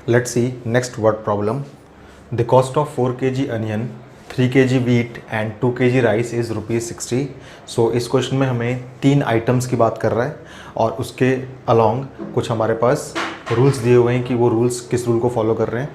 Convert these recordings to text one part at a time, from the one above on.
Let's see next word problem. The cost of 4 kg onion, 3 kg wheat and 2 kg rice is ₹60. So इस question में हमें 3 items की बात कर रहा है और उसके अलोंग कुछ हमारे पास रूल्स दिए हुए हैं कि वो रूल्स किस रूल को फॉलो कर रहे हैं।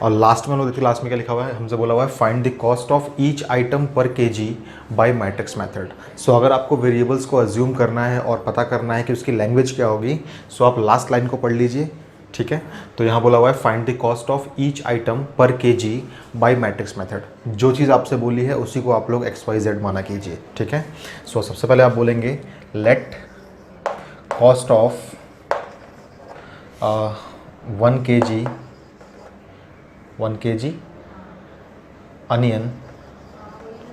और लास्ट में देखिए लास्ट में क्या लिखा हुआ है, हमसे बोला हुआ है find the cost of each item पर केजी बाय मैट्रिक्स मेथड। सो अगर आपको वेरिएबल्स को अज्यूम करना है और पता करना है कि उसकी लैंग्वेज क्या होगी, सो आप लास्ट लाइन को पढ़ लीजिए, ठीक है। तो यहाँ बोला हुआ है find the cost of each item पर केजी बाय मैट्रिक्स मेथड। जो चीज़ आपसे बोली है उसी को आप लोग XYZ माना कीजिए, ठीक है। सो सबसे पहले आप बोलेंगे let cost of 1 kg onion,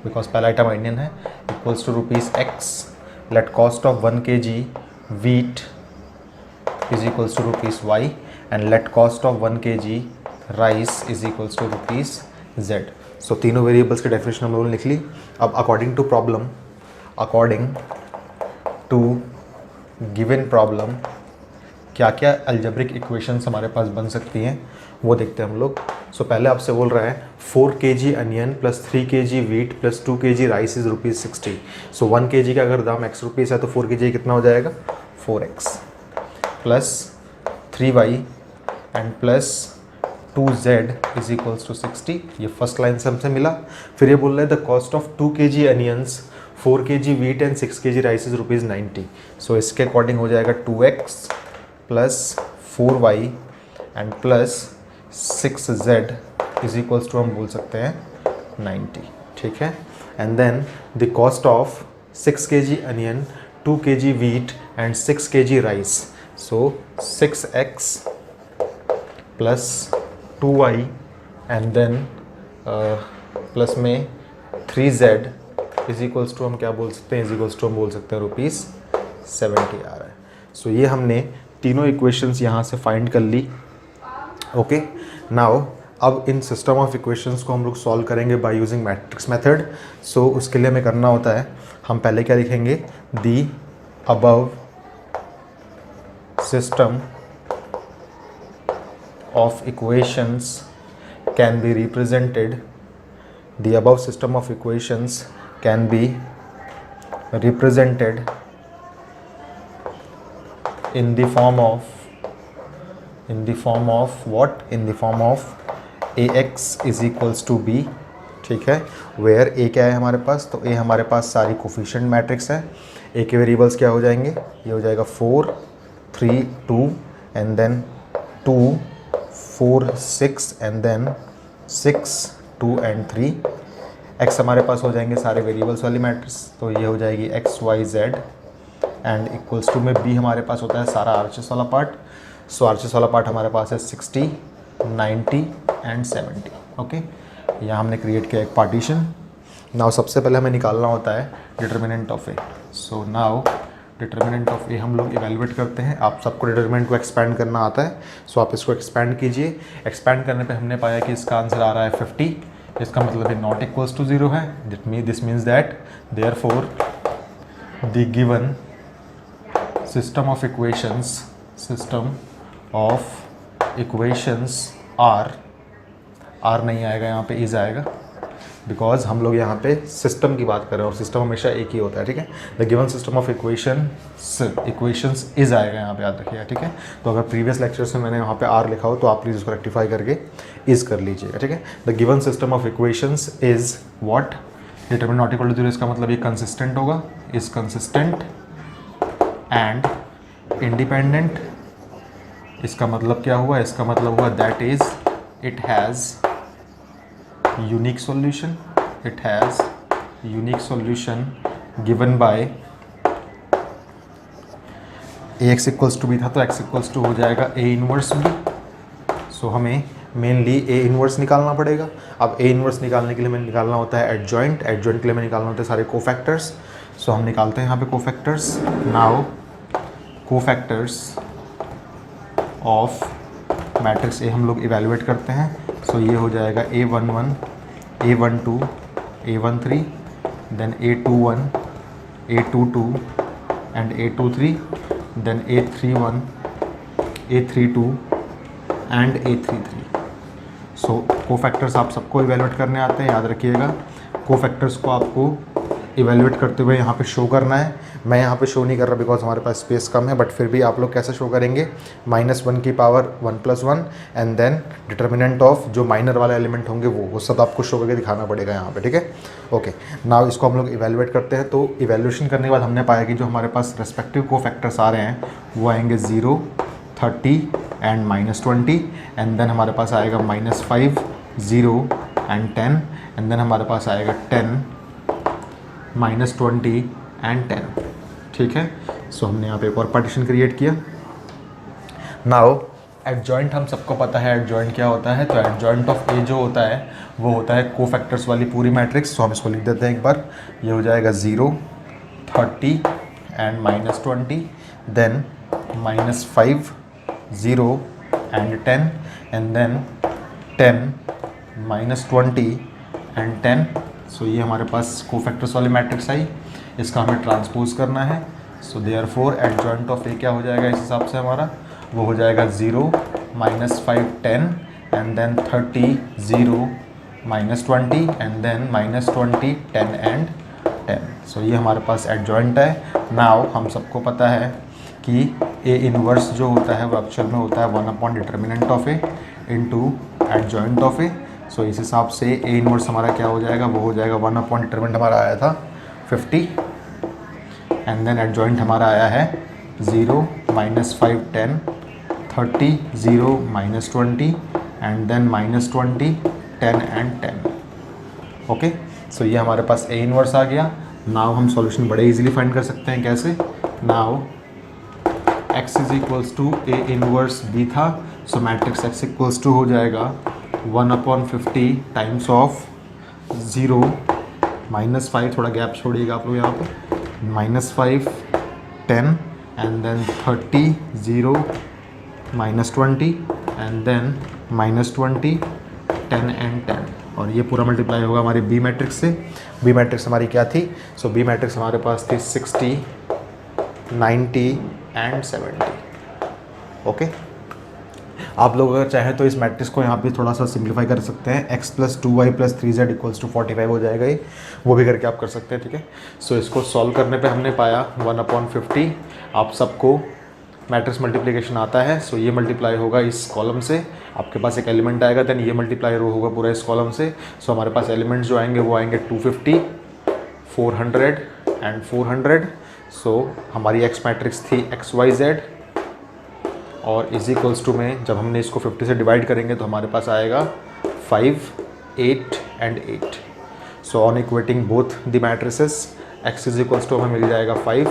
because पहला आइटम अनियन है, equals to ₹X। Let cost of 1 kg wheat is equals to ₹Y and let cost of 1 kg rice is equals to ₹Z। सो तीनों वेरिएबल्स की definition हम लोगों ने लिख ली। अब according to given problem क्या क्या अल्जेब्रिक इक्वेशंस हमारे पास बन सकती हैं वो देखते हैं हम लोग। सो पहले आपसे बोल रहा है 4 kg onion plus 3 kg wheat plus 2 kg rice is ₹60। So 1 kg का अगर दाम X रुपीज़ है तो 4 kg कितना हो जाएगा, 4X plus 3Y and plus 2Z is equals to 60। ये फर्स्ट लाइन से हमसे मिला। फिर ये बोल रहा है the cost of 2 kg onions, 4 kg wheat and 6 kg rice is ₹90। So इसके अकॉर्डिंग हो जाएगा 2X plus 4Y and plus 6Z is equals to हम बोल सकते हैं 90, ठीक है। And then the cost of 6 kg onion, 2 kg wheat and 6 kg rice. So 6X plus 2Y and then plus में 3Z इज इक्वल्स टू हम क्या बोल सकते हैं, इज इक्वल्स टू हम बोल सकते हैं ₹70 आ रहा है। सो ये हमने तीनों इक्वेशंस यहाँ से फाइंड कर ली। ओके, नाउ अब इन सिस्टम ऑफ इक्वेशंस को हम लोग सॉल्व करेंगे बाय यूजिंग मैट्रिक्स मेथड। सो उसके लिए हमें करना होता है, हम पहले क्या लिखेंगे, the above system of equations can be represented, the above system of equations can be represented in the form of what, in the form of AX is equals to B, ठीक है। वेयर A क्या है हमारे पास, तो A हमारे पास सारी coefficient matrix है। A के वेरिएबल्स क्या हो जाएंगे, ये हो जाएगा 4 3 2 and then 2 4 6 and then 6 2 and 3। x हमारे पास हो जाएंगे सारे वेरिएबल्स वाली मैट्रिक्स, तो ये हो जाएगी XYZ एंड इक्वल्स टू में b हमारे पास होता है सारा आरएचएस वाला पार्ट। सो आरएचएस वाला पार्ट हमारे पास है 60 90 एंड 70। ओके, यहाँ हमने क्रिएट किया एक पार्टीशन। नाउ सबसे पहले हमें निकालना होता है determinant of A. So now determinant of A हम लोग इवेलुएट करते हैं। आप सबको डिटर्मिनेंट को एक्सपैंड करना आता है, सो आप इसको एक्सपैंड कीजिए। एक्सपैंड करने पे हमने पाया कि इसका आंसर आ रहा है 50। इसका मतलब है नॉट इक्वल्स टू 0 है। This means that therefore the given system of equations are नहीं आएगा, यहाँ पे इज आएगा, बिकॉज हम लोग यहाँ पे सिस्टम की बात कर रहे हैं और सिस्टम हमेशा एक ही होता है, ठीक है। The given system of equations is आएगा यहाँ पे, याद रखिएगा, ठीक है। तो अगर प्रीवियस लेक्चर्स में मैंने यहाँ पे आर लिखा हो तो आप प्लीज़ उसको रेक्टिफाई करके इज कर लीजिएगा, ठीक है। The given system of equations is what, determinant not equal to 0। इसका मतलब ये कंसिस्टेंट होगा, इज कंसिस्टेंट एंड इंडिपेंडेंट। इसका मतलब क्या हुआ, इसका मतलब हुआ that is it has unique solution, it has unique solution given by ax equals to b था तो x equals to हो जाएगा a इनवर्स b। सो हमें मेनली a इनवर्स निकालना पड़ेगा। अब a इनवर्स निकालने के लिए हमें निकालना होता है एडजॉइंट के लिए हमें निकालना होता है सारे कोफैक्टर्स। सो हम निकालते हैं यहाँ पे cofactors. Now cofactors of matrix A हम लोग इवेलुएट करते हैं। सो ये हो जाएगा A11 A12 A13 then A21 A22 and A23 then A31 A32 and A33। So cofactors आप सबको इवेलुएट करने आते हैं, याद रखिएगा। कोफैक्टर्स को आपको इवेलुएट करते हुए यहाँ पे शो करना है। मैं यहाँ पे शो नहीं कर रहा बिकॉज हमारे पास स्पेस कम है, बट फिर भी आप लोग कैसे शो करेंगे, -1 की power 1+1 and then determinant of जो माइनर वाले एलिमेंट होंगे वो सब आपको शो करके दिखाना पड़ेगा यहाँ पे, ठीक है। ओके, नाउ इसको हम लोग इवेलुएट करते हैं। तो इवेल्यूशन करने के बाद हमने पाया कि जो हमारे पास रेस्पेक्टिव कोफैक्टर्स आ रहे हैं वो आएंगे 0, 30 एंड -20 एंड देन हमारे पास आएगा -5, 0 एंड 10 एंड देन हमारे पास आएगा 10, -20 एंड 10, ठीक है। सो हमने यहाँ पे एक और पार्टीशन क्रिएट किया। नाउ एडजॉइंट हम सबको पता है एडजॉइंट क्या होता है। तो एडजॉइंट ऑफ ए जो होता है वो होता है कोफैक्टर्स वाली पूरी मैट्रिक्स। सो हम इसको लिख देते हैं एक बार। ये हो जाएगा 0, 30 and -20 then -5, 0 and 10 and then 10, -20 and 10। So ये हमारे पास कोफैक्टर्स वाली मैट्रिक्स आई, इसका हमें ट्रांसपोज करना है। सो देयरफॉर एडजॉइंट ऑफ ए क्या हो जाएगा इस हिसाब से हमारा, वो हो जाएगा 0, -5, 10 and then 30, 0, -20 and then -20, 10 and 10। So ये हमारे पास एडजॉइंट है। नाउ हम सबको पता है कि ए इनवर्स जो होता है वो एक्चुअल में होता है 1/डिटर्मिनेंट of A into adjoint of A. So इस हिसाब से ए इनवर्स हमारा क्या हो जाएगा, वो हो जाएगा 1/डिटर्मिनेंट हमारा आया था 50 एंड देन एडजॉइंट हमारा आया है 0, -5, 10, 30, 0, -20 एंड देन -20, 10 एंड 10। ओके, सो ये हमारे पास ए इनवर्स आ गया। नाउ हम सॉल्यूशन बड़े इजीली फाइंड कर सकते हैं। कैसे? Now x is equals to A inverse B था, so matrix x equals to हो जाएगा 1/50 टाइम्स ऑफ 0, -5, थोड़ा गैप छोड़िएगा आप लोग यहाँ पे, -5, 10 and then 30, 0, -20 and then -20, 10 and 10। और ये पूरा मल्टीप्लाई होगा हमारी बी मैट्रिक्स से। बी मैट्रिक्स हमारी क्या थी? सो बी मैट्रिक्स हमारे पास थी 60, 90 एंड 70। ओके, आप लोग अगर चाहें तो इस मैट्रिक्स को यहाँ पे थोड़ा सा सिंप्लीफाई कर सकते हैं। x + 2y + 3z = 45 हो जाएगा ये, वो भी करके आप कर सकते हैं, ठीक है। सो इसको सॉल्व करने पे हमने पाया 1/50। आप सबको मैट्रिक्स मल्टीप्लिकेशन आता है। सो ये मल्टीप्लाई होगा इस कॉलम से, आपके पास एक एलिमेंट आएगा, देन ये मल्टीप्लाई होगा पूरा इस कॉलम से। सो हमारे पास एलिमेंट्स जो आएंगे वो आएंगे 250, 400 एंड 400। सो हमारी एक्स मैट्रिक्स थी XYZ और इज इक्वल्स टू में जब हमने इसको 50 से डिवाइड करेंगे तो हमारे पास आएगा 5, 8 and 8। So on equating both the matrices, x is equals to हमें मिल जाएगा 5,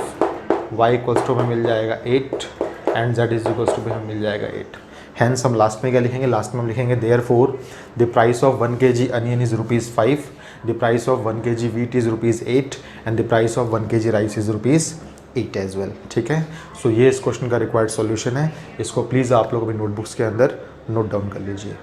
y इक्वल्स टू हमें मिल जाएगा 8 and z is equals to हमें मिल जाएगा 8। हैंस हम लास्ट में क्या लिखेंगे? लास्ट में हम लिखेंगे therefore the price of 1 kg onion is ₹5, the price of 1 kg wheat is ₹8 and the price of 1 kg rice is ₹8 as well, ठीक है। सो ये इस क्वेश्चन का रिक्वायर्ड सॉल्यूशन है। इसको प्लीज़ आप लोग अपनी नोटबुक्स के अंदर नोट डाउन कर लीजिए।